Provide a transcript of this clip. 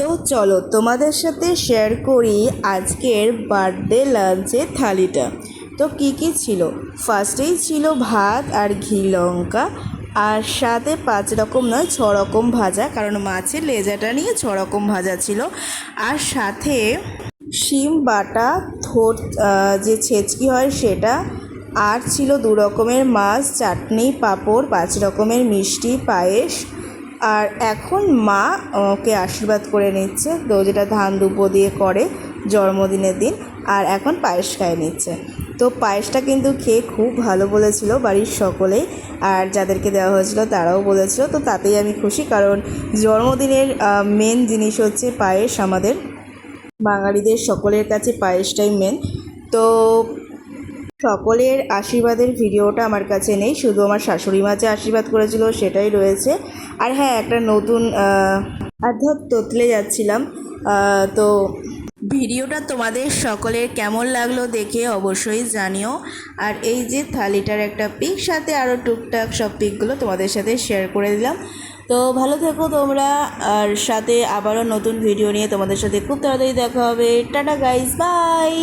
তো চলো তোমাদের সাথে শেয়ার করি আজকের বার্থডে লাঞ্চের থালিটা। তো কি কি ছিল, ফার্স্টেই ছিল ভাত আর ঘি লঙ্কা, আর সাথে 5 রকম নয় 6 রকম ভাজা, কারণ মাছের লেজাটা নিয়ে 6 রকম ভাজা ছিল। আর সাথে শিম বাটা, থোড় যে ছেচকি হয় সেটা, আর ছিল 2 রকমের মাছ, চাটনি, পাঁপড়, 5 রকমের মিষ্টি, পায়েস। আর এখন মা ওকে আশীর্বাদ করে নিচ্ছে, তো যেটা ধান দুব্বো দিয়ে করে জন্মদিনের দিন, আর এখন পায়েস খাইয়ে নিচ্ছে। তো পায়েসটা কিন্তু খেয়ে খুব ভালো বলেছিল বাড়ির সকলেই, আর যাদেরকে দেওয়া হয়েছিল তারাও বলেছিল। তো তাতেই আমি খুশি, কারণ জন্মদিনের মেন জিনিস হচ্ছে পায়েস। আমাদের বাঙালিদের সকলের কাছে পায়েসটাই মেন। তো সকলের আশীর্বাদের ভিডিওটা আমার কাছে নেই, শুধু আমার শাশুড়ি মা যে আশীর্বাদ করেছিল সেটাই রয়েছে। আর হ্যাঁ, একটা নতুন আধ্যাত্ম তোতলে যাচ্ছিলাম। তো ভিডিওটা তোমাদের সকলের কেমন লাগলো দেখে অবশ্যই জানিও। আর এই যে থালিটার একটা পিক, সাথে আরও টুকটাক সব পিকগুলো তোমাদের সাথে শেয়ার করে দিলাম। তো ভালো থেকো তোমরা, আর সাথে আবারও নতুন ভিডিও নিয়ে তোমাদের সাথে খুব তাড়াতাড়ি দেখা হবে। Tata guys, by.